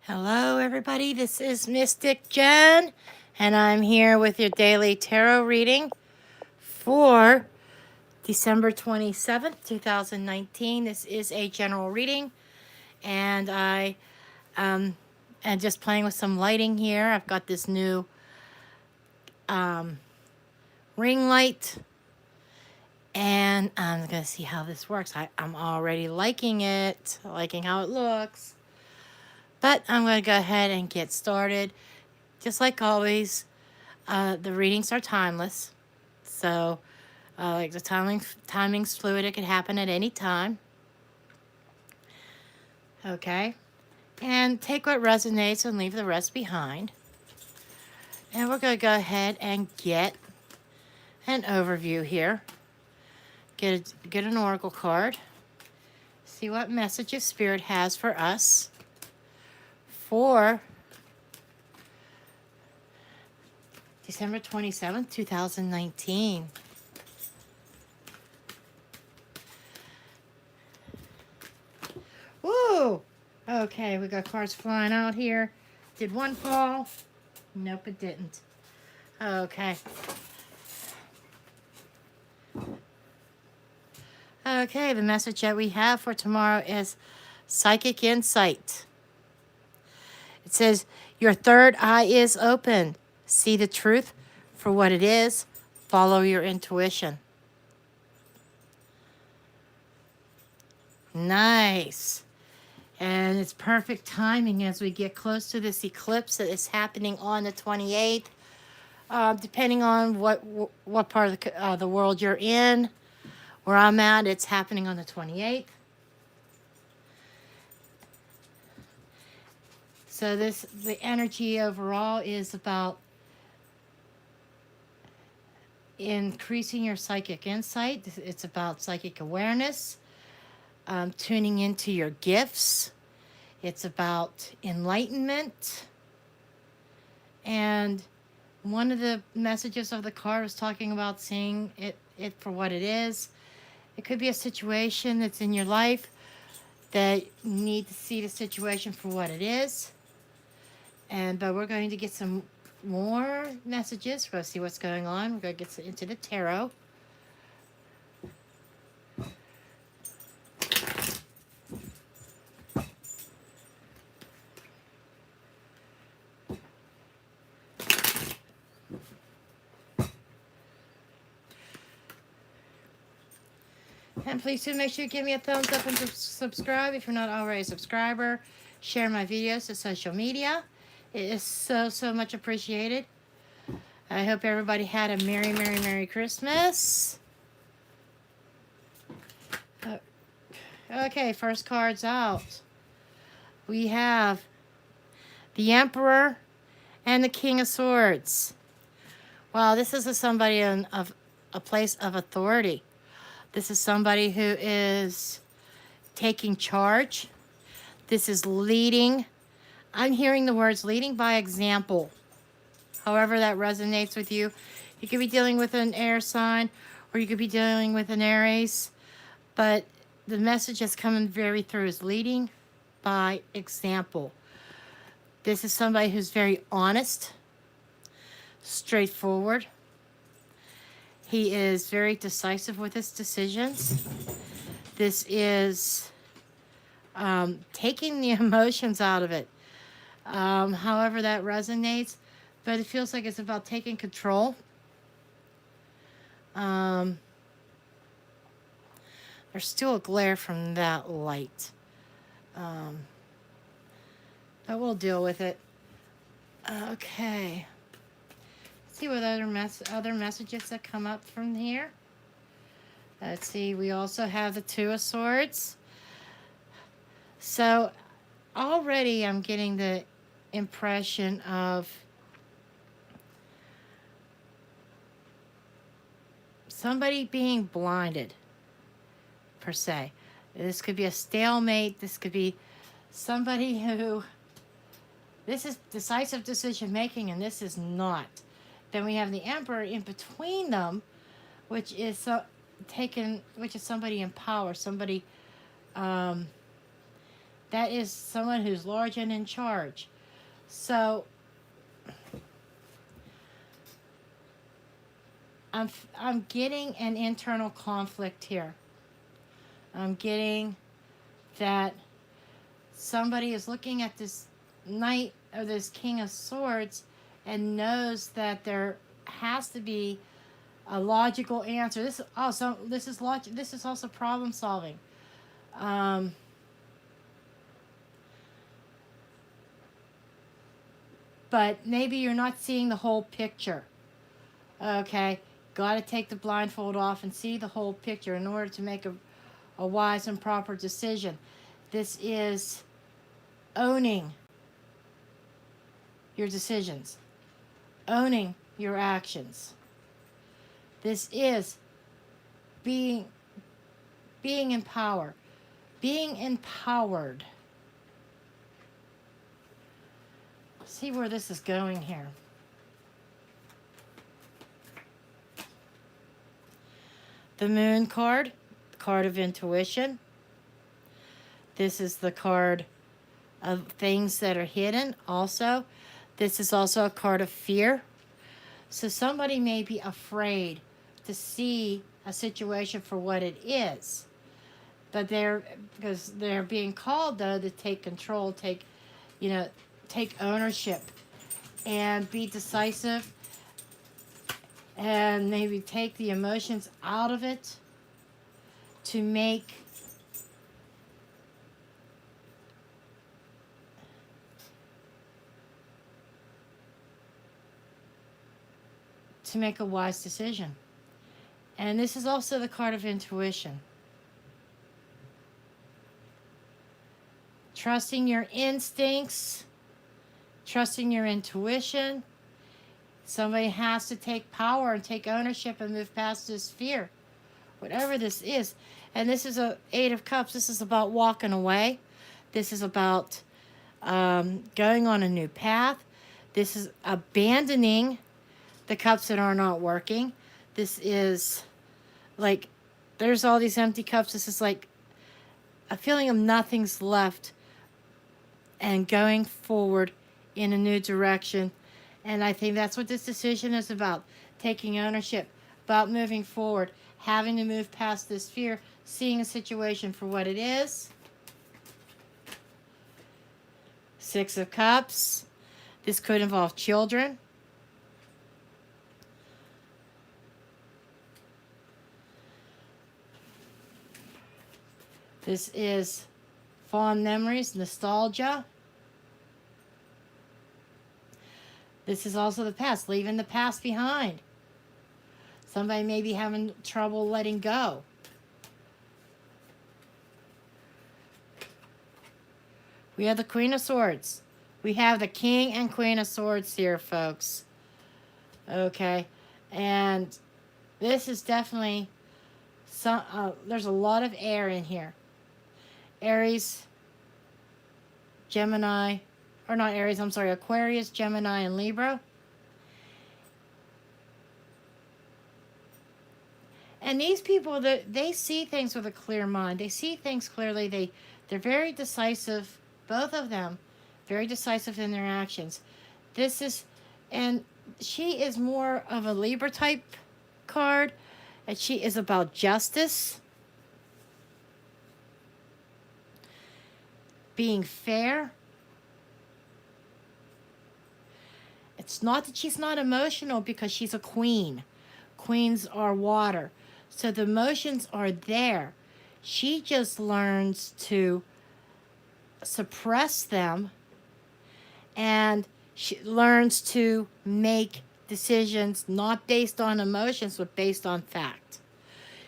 Hello, everybody. This is Mystic Jen, and I'm here with your daily tarot reading for December 27th, 2019. This is a general reading, and I am just playing with some lighting here. I've got this new ring light, and I'm going to see how this works. I'm already liking it, liking how it looks. But I'm going to go ahead and get started. Just like always, the readings are timeless. So, like the timing's fluid. It could happen at any time. Okay? And take what resonates and leave the rest behind. And we're going to go ahead and get an overview here. Get an oracle card. See what messages Spirit has for us for December 27th, 2019. Woo! Okay, we got cards flying out here. Did one fall? Nope, it didn't. Okay. Okay, the message that we have for tomorrow is psychic insight. It says, your third eye is open. See the truth for what it is. Follow your intuition. Nice. And it's perfect timing as we get close to this eclipse that is happening on the 28th. Depending on what part of the world you're in. Where I'm at, it's happening on the 28th. So the energy overall is about increasing your psychic insight. It's about psychic awareness, tuning into your gifts. It's about enlightenment. And one of the messages of the card was talking about seeing it for what it is. It could be a situation that's in your life that you need to see the situation for what it is. But we're going to get some more messages. We're going to see what's going on. We're going to get into the tarot. And please do make sure you give me a thumbs up and subscribe if you're not already a subscriber. Share my videos to social media. It is so much appreciated. I hope everybody had a Merry Christmas. Okay, first card's out. We have the Emperor and the King of Swords. Wow, this is somebody of a place of authority. This is somebody who is taking charge. This is leading. I'm hearing the words leading by example. However that resonates with you. You could be dealing with an air sign or you could be dealing with an Aries. But the message that's coming very through is leading by example. This is somebody who's very honest, straightforward. He is very decisive with his decisions. This is taking the emotions out of it. However that resonates, but it feels like it's about taking control. There's still a glare from that light. But we'll deal with it. Okay. See what other messages that come up from here. Let's see. We also have the Two of Swords. So already I'm getting the impression of somebody being blinded, per se. This could be a stalemate. This could be somebody who, this is decisive decision making and this is not. Then we have the Emperor in between them, which is somebody in power, somebody That is someone who's large and in charge. So I'm getting an internal conflict here. I'm getting that somebody is looking at this knight or this king of swords and knows that there has to be a logical answer. This also this is logic. This is also problem solving. Um, but maybe you're not seeing the whole picture. Okay, got to take the blindfold off and see the whole picture in order to make a wise and proper decision. This is owning your decisions, owning your actions. This is being in power, being empowered. See where this is going here. The Moon card, card of intuition. This is the card of things that are hidden also. This is also a card of fear. So somebody may be afraid to see a situation for what it is. But because they're being called though to take control, take ownership and be decisive and maybe take the emotions out of it to make a wise decision. And this is also the card of intuition. Trusting your instincts, trusting your intuition. Somebody has to take power and take ownership and move past this fear, whatever this is. And this is a 8 of Cups. This is about walking away. This is about going on a new path. This is abandoning the cups that are not working. This is like, there's all these empty cups. This is like a feeling of nothing's left and going forward in a new direction. And I think that's what this decision is about. Taking ownership, about moving forward, having to move past this fear, seeing a situation for what it is. 6 of Cups. This could involve children. This is fond memories, nostalgia. This is also the past, leaving the past behind. Somebody may be having trouble letting go. We have the Queen of Swords. We have the King and Queen of Swords here, folks. Okay. And this is definitely there's a lot of air in here. Aries, Gemini, or not Aries, I'm sorry, Aquarius, Gemini, and Libra. And these people, they see things with a clear mind. They see things clearly. They're very decisive, both of them, very decisive in their actions. And she is more of a Libra type card, and she is about justice, being fair. It's not that she's not emotional because she's a queen. Queens are water. So the emotions are there. She just learns to suppress them, and she learns to make decisions not based on emotions but based on fact.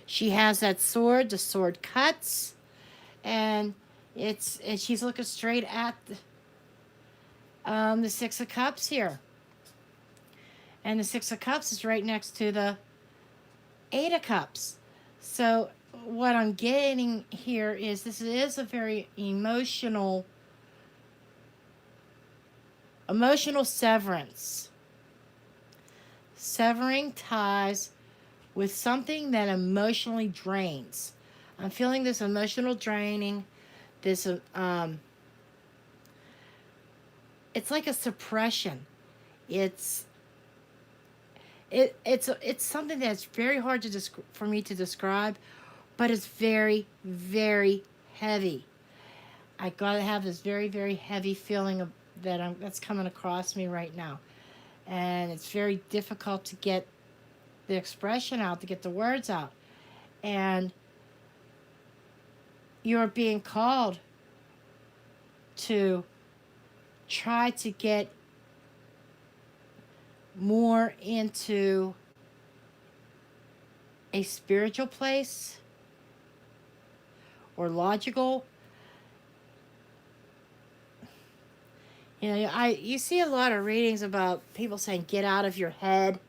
She has that sword. The sword cuts, and she's looking straight at the 6 of Cups here. And the 6 of Cups is right next to the 8 of Cups. So what I'm getting here is this is a very emotional severance. Severing ties with something that emotionally drains. I'm feeling this emotional draining, this it's like a suppression. It's it's something that's very hard to for me to describe, but it's very, very heavy. I gotta have this very, very heavy feeling of that's coming across me right now, and it's very difficult to get the expression out, to get the words out, and you're being called to try to get more into a spiritual place or logical. You see a lot of readings about people saying get out of your head.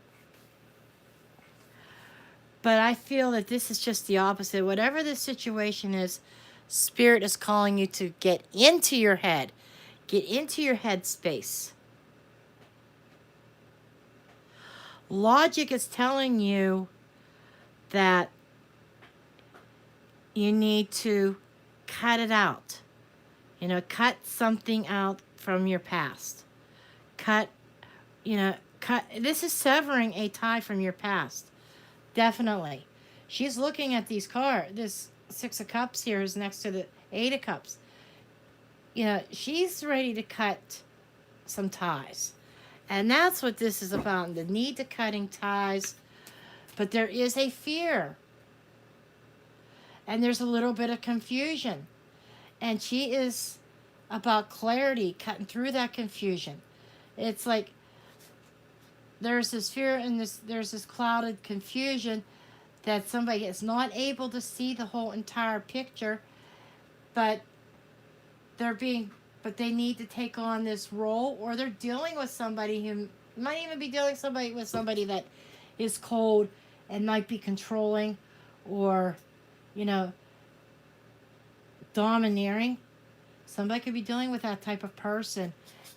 But I feel that this is just the opposite. Whatever the situation is, Spirit is calling you to get into your head. Get into your head space. Logic is telling you that you need to cut it out. Cut something out from your past. Cut. This is severing a tie from your past. Definitely. She's looking at these cards. This Six of Cups here is next to the Eight of Cups. She's ready to cut some ties. And that's what this is about, the need to cutting ties. But there is a fear. And there's a little bit of confusion. And she is about clarity, cutting through that confusion. It's like there's this fear and there's this clouded confusion that somebody is not able to see the whole entire picture, but they need to take on this role, or they're dealing with somebody who might even be dealing with somebody that is cold and might be controlling or, domineering. Somebody could be dealing with that type of person,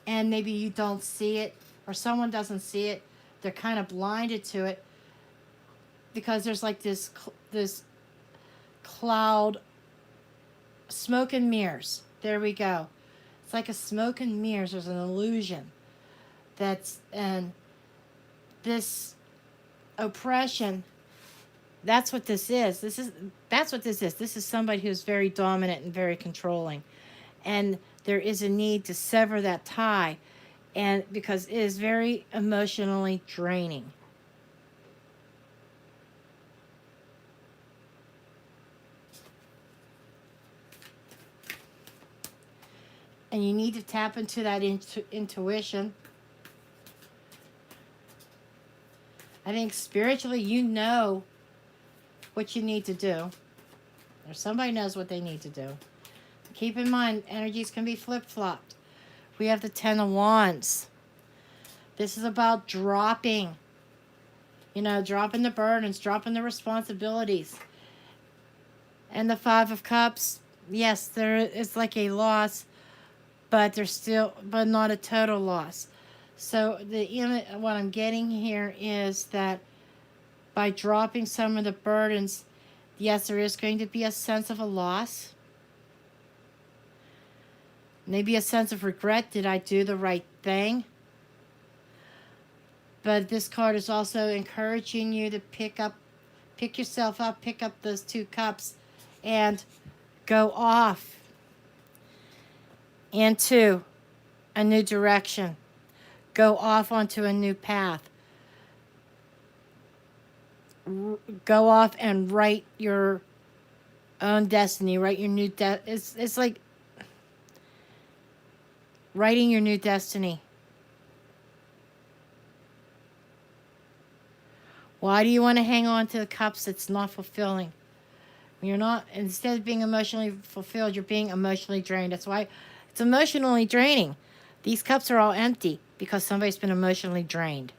and maybe you don't see it, or someone doesn't see it. They're kind of blinded to it because there's like this cloud, smoke and mirrors. There we go. It's like a smoke and mirrors. There's an illusion. And this oppression, that's what this is. That's what this is. This is somebody who's very dominant and very controlling. And there is a need to sever that tie, and because it is very emotionally draining. And you need to tap into that intuition. I think spiritually you know what you need to do. Or somebody knows what they need to do. Keep in mind, energies can be flip-flopped. We have the Ten of Wands. This is about dropping. Dropping the burdens, dropping the responsibilities. And the Five of Cups, yes, there is like a loss, but but not a total loss. So what I'm getting here is that by dropping some of the burdens, yes, there is going to be a sense of a loss. Maybe a sense of regret. Did I do the right thing? But this card is also encouraging you to pick yourself up, pick up those two cups, and go off into a new direction. Go off onto a new path. Go off and write your own destiny. Write your new it's like writing your new destiny. Why do you want to hang on to the cups that's not fulfilling? You're not, instead of being emotionally fulfilled, you're being emotionally drained. That's why it's emotionally draining. These cups are all empty because somebody's been emotionally drained.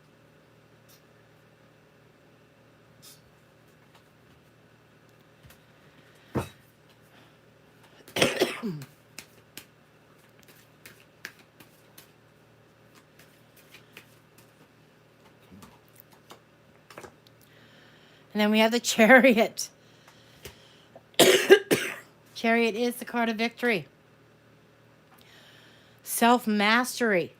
And then we have the Chariot. Chariot is the card of victory. self-mastery,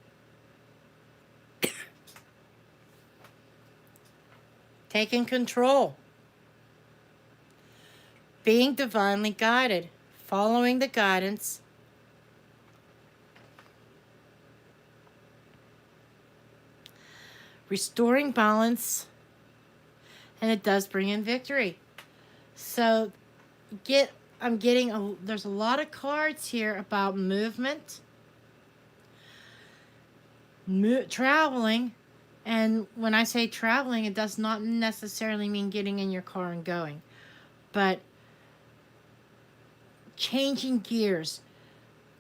taking control, being divinely guided, following the guidance, restoring balance, and it does bring in victory. So there's a lot of cards here about movement, traveling, and when I say traveling, it does not necessarily mean getting in your car and going, but changing gears,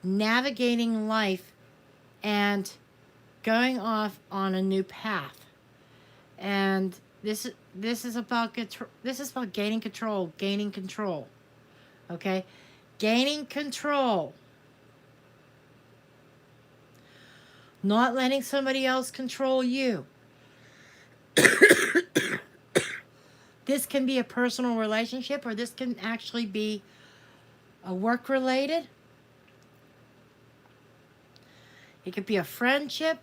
navigating life, and going off on a new path. And this is about gaining control. Okay? Gaining control. Not letting somebody else control you. This can be a personal relationship, or this can actually be a work related. It could be a friendship.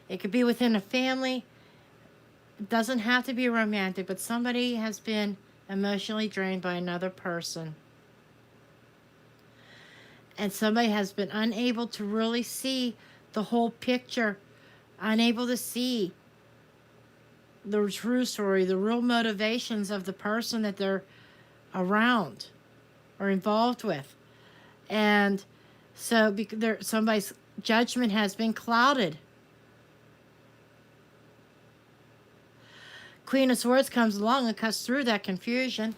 It could be within a family. It doesn't have to be romantic, but somebody has been emotionally drained by another person. And somebody has been unable to really see the whole picture, unable to see the true story, the real motivations of the person that they're around or involved with. And so somebody's judgment has been clouded. Queen of Swords comes along and cuts through that confusion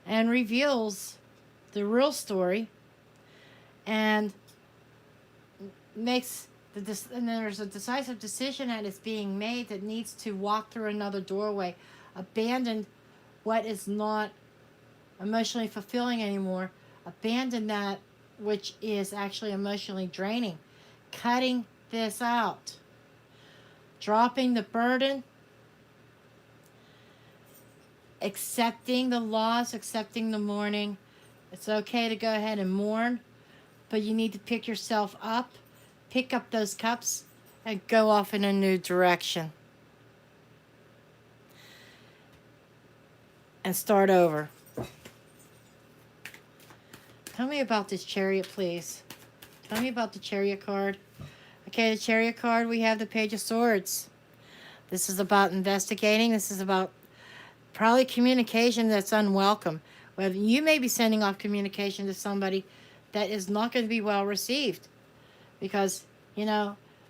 and reveals the real story, and and there's a decisive decision that is being made that needs to walk through another doorway, abandon what is not emotionally fulfilling anymore, abandon that which is actually emotionally draining, cutting this out, dropping the burden, accepting the loss, accepting the mourning. It's okay to go ahead and mourn, but you need to pick yourself up, pick up those cups, and go off in a new direction. And start over. Tell me about this Chariot, please. Tell me about the Chariot card. Okay, the Chariot card, we have the Page of Swords. This is about investigating. This is about probably communication that's unwelcome. Well, you may be sending off communication to somebody that is not going to be well received. Because,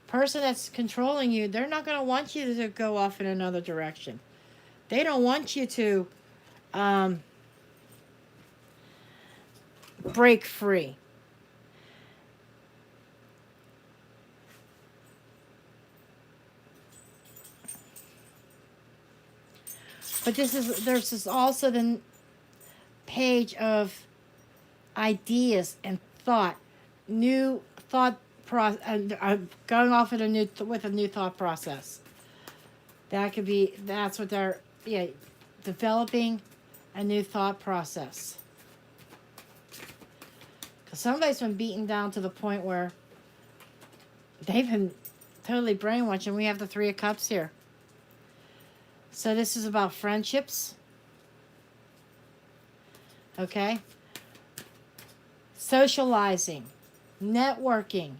person that's controlling you, they're not going to want you to go off in another direction. They don't want you to break free. But there's also the page of ideas and thought, new thought process, going off with a new thought process. That's what they're developing a new thought process. Because somebody's been beaten down to the point where they've been totally brainwashed, and we have the Three of Cups here. So this is about friendships. Okay? Socializing, networking,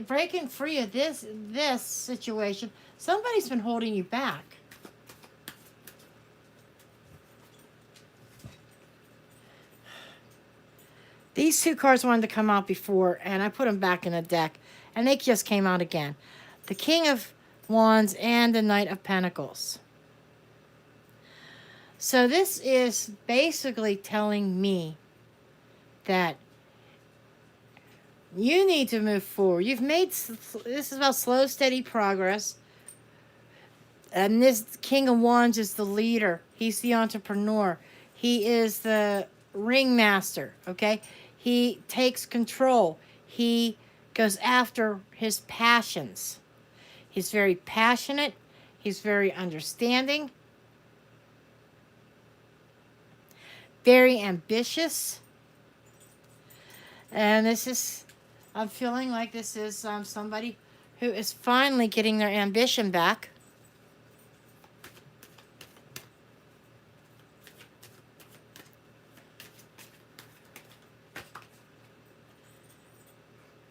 breaking free of this situation. Somebody's been holding you back. These two cards wanted to come out before, and I put them back in the deck, and they just came out again. The King of Wands and the Knight of Pentacles. So this is basically telling me that you need to move forward. This is about slow, steady progress. And this King of Wands is the leader. He's the entrepreneur. He is the ringmaster, okay? He takes control. He goes after his passions. He's very passionate. He's very understanding. very ambitious. And I'm feeling like this is somebody who is finally getting their ambition back.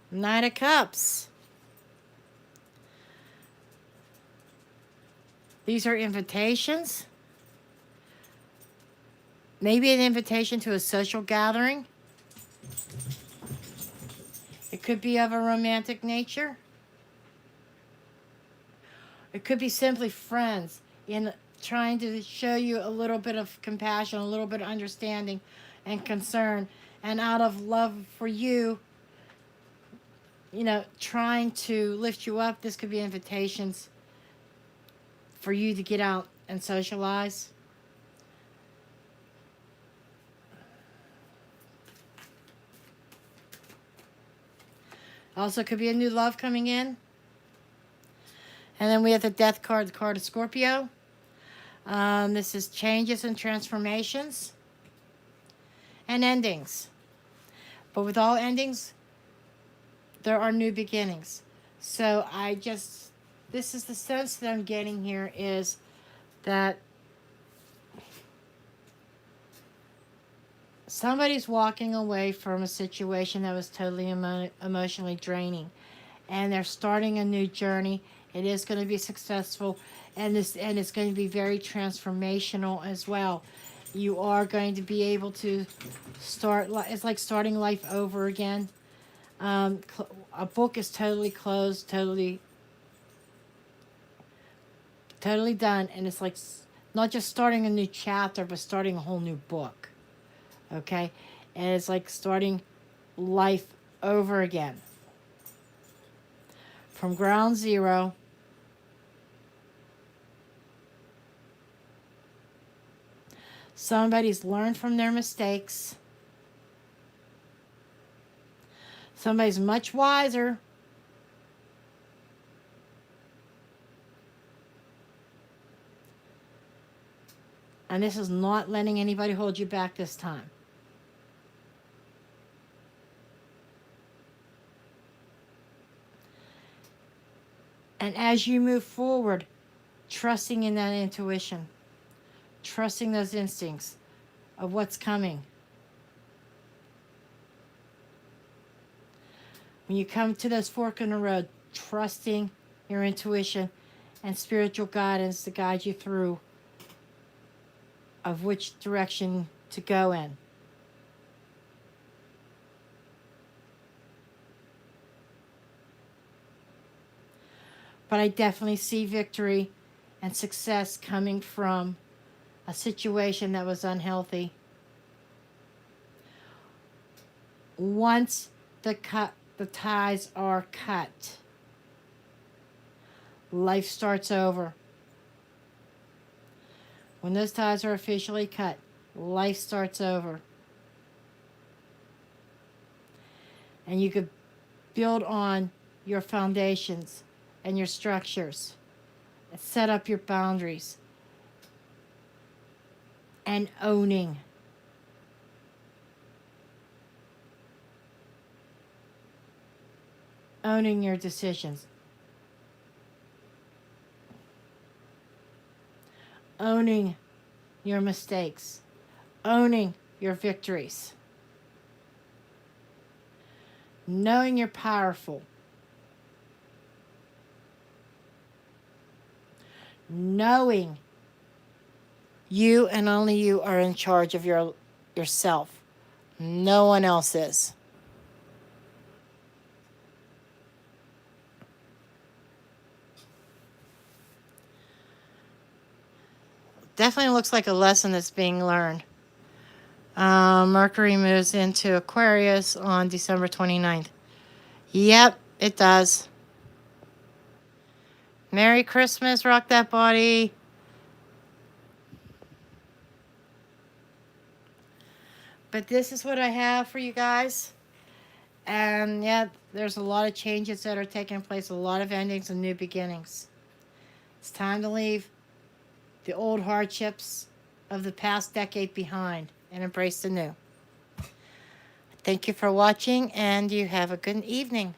Knight of Cups. These are invitations. Maybe an invitation to a social gathering. It could be of a romantic nature. It could be simply friends in trying to show you a little bit of compassion, a little bit of understanding and concern. And out of love for you, trying to lift you up. This could be invitations for you to get out and socialize. Also could be a new love coming in. And then we have the Death card, the card of Scorpio. This is changes and transformations and endings. But with all endings, there are new beginnings. So this is the sense that I'm getting here, is that somebody's walking away from a situation that was totally emotionally draining, and they're starting a new journey. It is going to be successful, and it's going to be very transformational as well. You are going to be able to start. It's like starting life over again. A book is totally closed, totally done, and it's like not just starting a new chapter, but starting a whole new book. Okay? And it's like starting life over again. From ground zero. Somebody's learned from their mistakes. Somebody's much wiser. And this is not letting anybody hold you back this time. And as you move forward, trusting in that intuition, trusting those instincts of what's coming. When you come to this fork in the road, trusting your intuition and spiritual guidance to guide you through of which direction to go in. But I definitely see victory and success coming from a situation that was unhealthy. Once the ties are cut, life starts over. When those ties are officially cut, life starts over. And you could build on your foundations and your structures, and set up your boundaries, and owning. Owning your decisions. Owning your mistakes. Owning your victories. Knowing you're powerful. Knowing you and only you are in charge of yourself. No one else is. Definitely looks like a lesson that's being learned. Mercury moves into Aquarius on December 29th. Yep, it does. Merry Christmas, rock that body. But this is what I have for you guys. And yeah, there's a lot of changes that are taking place, a lot of endings and new beginnings. It's time to leave the old hardships of the past decade behind and embrace the new. Thank you for watching, and you have a good evening.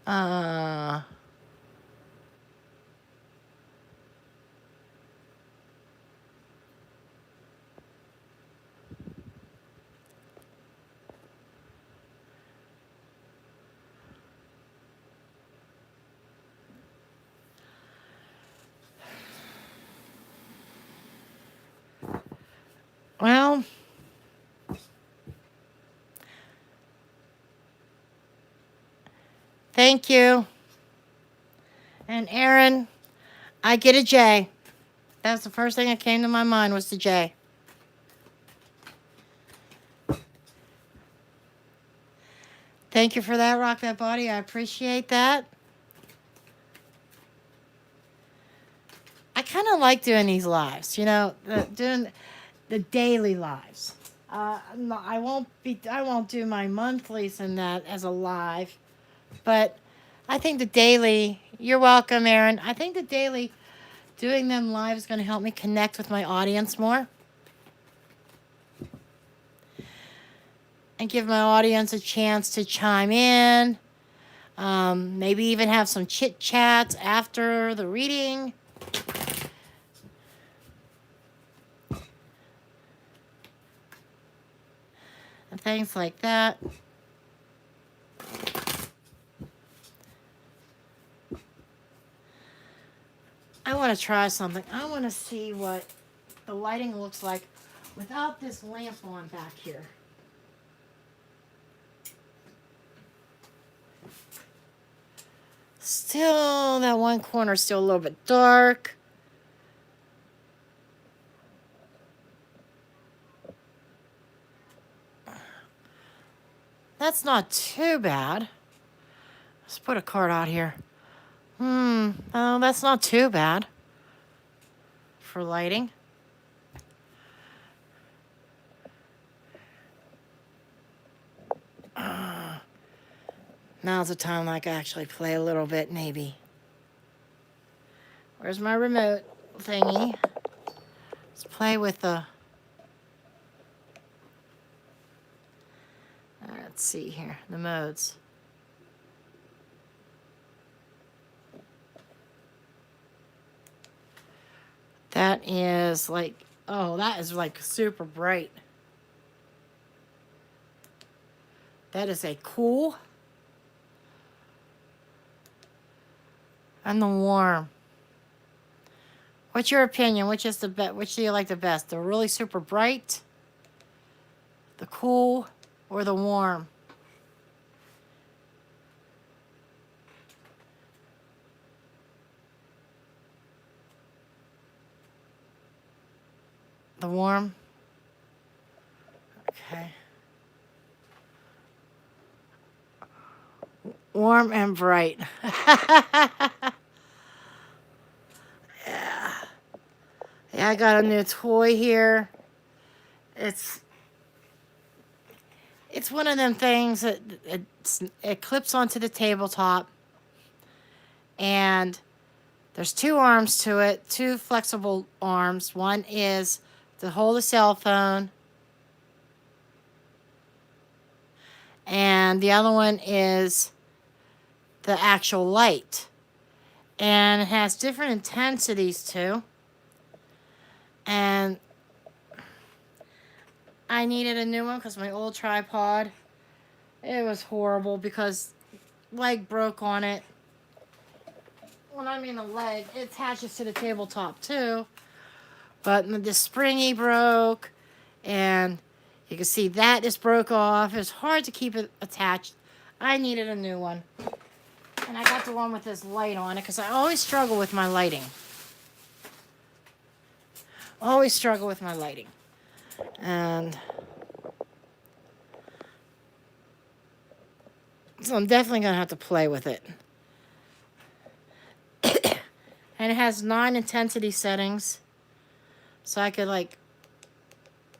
Uh, well, thank you. And Aaron, I get a J. That's the first thing that came to my mind was the J. Thank you for that, Rock That Body. I appreciate that. I kind of like doing these lives, doing the daily lives. No, I won't do my monthlies and that as a live, but I think the daily. You're welcome, Aaron. I think the daily doing them live is going to help me connect with my audience more and give my audience a chance to chime in. Maybe even have some chit chats after the reading. And things like that. I want to try something. I want to see what the lighting looks like without this lamp on back here. Still, that one corner is still a little bit dark. That's not too bad. Let's put a card out here. Oh, that's not too bad for lighting. Now's the time I can actually play a little bit, maybe. Where's my remote thingy? Let's play with the... Let's see here, the modes. That is like, oh, that is like super bright. That is a cool. And the warm. What's your opinion? Which is the best? Which do you like the best? The really super bright, the cool, or the warm? The warm. Okay. Warm and bright. Yeah. Yeah, I got a new toy here. It's one of them things that it clips onto the tabletop, and there's two arms to it, two flexible arms. One is to hold a cell phone, and the other one is the actual light. And it has different intensities too. And I needed a new one because my old tripod, it was horrible because leg broke on it. When I mean the leg, it attaches to the tabletop too. But the springy broke, and you can see that just broke off. It's hard to keep it attached. I needed a new one. And I got the one with this light on it because I always struggle with my lighting. Always struggle with my lighting. And so I'm definitely going to have to play with it. And it has 9 intensity settings. So I could like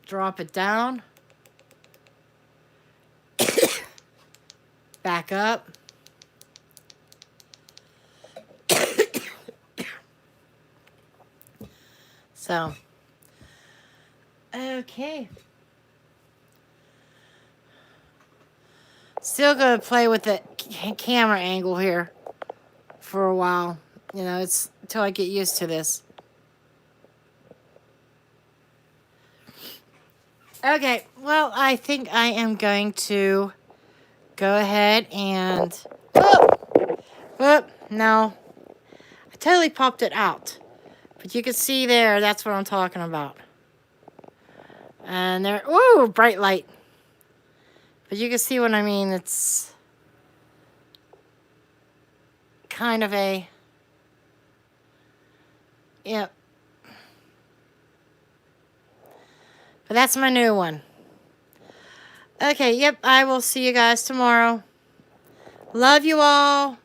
drop it down. Back up. So, okay. Still gonna play with the camera angle here for a while. You know, it's until I get used to this. Okay, well, I think I am going to go ahead and... Whoop, no. I totally popped it out. But you can see there, that's what I'm talking about. And there, ooh, bright light. But you can see what I mean. It's kind of a, yep. But that's my new one. Okay, yep, I will see you guys tomorrow. Love you all.